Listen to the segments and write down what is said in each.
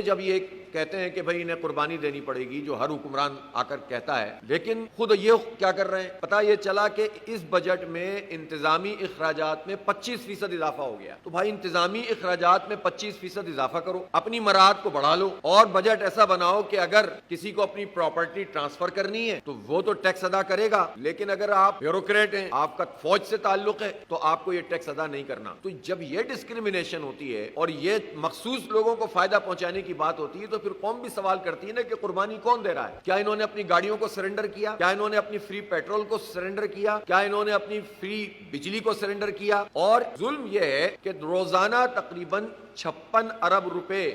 جب یہ کہتے ہیں کہ بھائی انہیں قربانی دینی پڑے گی، جو ہر حکمران آ کر کہتا ہے، لیکن خود یہ کیا کر رہے ہیں؟ پتہ یہ چلا کہ اس بجٹ میں انتظامی اخراجات میں 25% اضافہ ہو گیا۔ تو بھائی انتظامی اخراجات میں 25% اضافہ کرو، اپنی مراعات کو بڑھا لو، اور بجٹ ایسا بناؤ کہ اگر کسی کو اپنی پراپرٹی ٹرانسفر کرنی ہے تو وہ تو ٹیکس ادا کرے گا، لیکن اگر آپ بیوروکریٹ ہیں، آپ کا فوج سے تعلق ہے، تو آپ کو یہ ٹیکس ادا نہیں کرنا۔ تو جب یہ ڈسکریمنیشن ہوتی ہے اور یہ مخصوص لوگوں کو فائدہ پہنچانے کی بات ہوتی ہے، تو پھر قوم بھی سوال کرتی ہے نا کہ قربانی کون دے رہا ہے؟ کیا انہوں نے اپنی گاڑیوں کو سرنڈر کیا؟ کیا انہوں نے اپنی فری پیٹرول کو سرنڈر کیا؟ کیا انہوں نے اپنی فری بجلی کو سرنڈر کیا؟ اور ظلم یہ ہے کہ روزانہ تقریباً 56 ارب روپے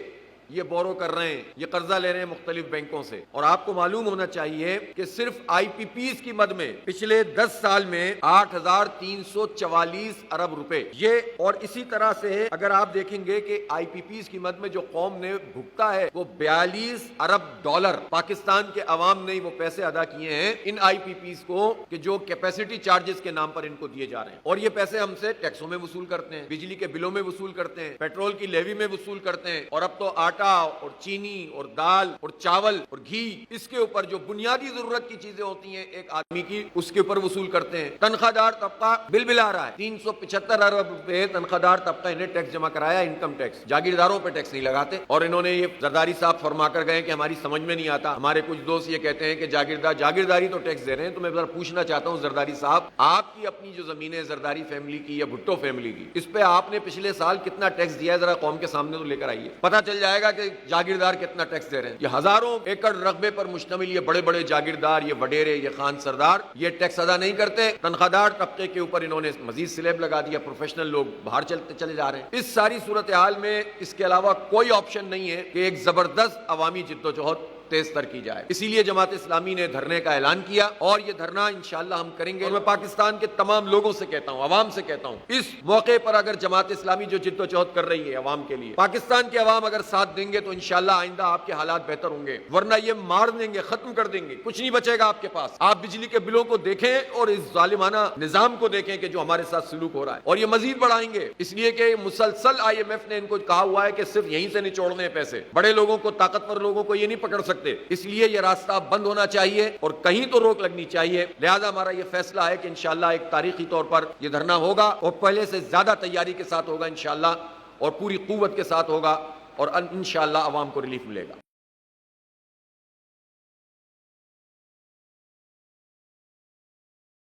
یہ بورو کر رہے ہیں، یہ قرضہ لے رہے ہیں مختلف بینکوں سے، اور آپ کو معلوم ہونا چاہیے کہ صرف آئی پی پیز کی مد میں پچھلے 10 سال میں 8,344 ارب روپے یہ، اور اسی طرح سے اگر آپ دیکھیں گے کہ آئی پی پیز کی مد میں جو قوم نے بھگتا ہے وہ 42 ارب ڈالر پاکستان کے عوام نے وہ پیسے ادا کیے ہیں ان آئی پی پیز کو، کہ جو کیپیسٹی چارجز کے نام پر ان کو دیے جا رہے ہیں، اور یہ پیسے ہم سے ٹیکسوں میں وصول کرتے ہیں، بجلی کے بلوں میں وصول کرتے ہیں، پیٹرول کی لیوی میں وصول کرتے ہیں، اور اب تو آٹا اور چینی اور دال اور چاول اور گھی، اس کے اوپر جو بنیادی ضرورت کی چیزیں ہوتی ہیں ایک آدمی کی، اس کے اوپر وصول کرتے ہیں۔ تنخواہ دار طبقہ بل آ رہا ہے، 375 ارب روپے تنخواہ دار طبقہ انہیں ٹیکس جمع کرایا، انکم ٹیکس۔ جاگیرداروں پہ ٹیکس نہیں لگاتے، اور انہوں نے یہ زرداری صاحب فرما کر گئے کہ ہماری سمجھ میں نہیں آتا۔ ہمارے کچھ دوست یہ کہتے ہیں کہ جاگیرداری تو ٹیکس دے رہے ہیں، تو میں ذرا پوچھنا چاہتا ہوں زرداری صاحب، آپ کی اپنی جو زمینیں زرداری فیملی کی یا بھٹو فیملی کی، اس پہ آپ نے پچھلے سال کتنا ٹیکس دیا ہے؟ ذرا قوم کے سامنے تو لے کر آئیے، پتہ چل جائے گا کہ جاگیردار کتنا ٹیکس دے رہے ہیں۔ یہ ہزاروں ایکڑ رقبے پر مشتمل یہ بڑے بڑے جاگیردار، یہ وڈیرے، یہ خان سردار، یہ ٹیکس ادا نہیں کرتے۔ تنخواہ دار طبقے کے اوپر انہوں نے مزید سلیب لگا دیا، پروفیشنل لوگ باہر چلے جا رہے ہیں۔ اس ساری صورتحال میں اس کے علاوہ کوئی آپشن نہیں ہے کہ ایک زبردست عوامی جدوجہد تیز تر کی جائے۔ اسی لیے جماعت اسلامی نے دھرنے کا اعلان کیا، اور یہ دھرنا انشاءاللہ ہم کریں گے۔ اور میں پاکستان کے تمام لوگوں سے کہتا ہوں، عوام سے کہتا ہوں، اس موقع پر اگر جماعت اسلامی جو جدوجہد کر رہی ہے عوام کے لیے، پاکستان کے عوام اگر ساتھ دیں گے تو انشاءاللہ آئندہ آپ کے حالات بہتر ہوں گے، ورنہ یہ مار دیں گے، ختم کر دیں گے، کچھ نہیں بچے گا آپ کے پاس۔ آپ بجلی کے بلوں کو دیکھیں اور اس ظالمانہ نظام کو دیکھیں کہ جو ہمارے ساتھ سلوک ہو رہا ہے، اور یہ مزید بڑھائیں گے، اس لیے کہ مسلسل آئی ایم ایف نے ان کو کہا ہوا ہے کہ صرف یہیں سے نچوڑنے ہیں پیسے، بڑے لوگوں کو، طاقتور لوگوں کو یہ نہیں پکڑ سکتے، اس لیے یہ راستہ بند ہونا چاہیے اور کہیں تو روک لگنی چاہیے۔ لہذا ہمارا یہ فیصلہ ہے کہ انشاءاللہ ایک تاریخی طور پر یہ دھرنا ہوگا، اور پہلے سے زیادہ تیاری کے ساتھ ہوگا انشاءاللہ، اور پوری قوت کے ساتھ ہوگا، اور انشاءاللہ عوام کو ریلیف ملے گا۔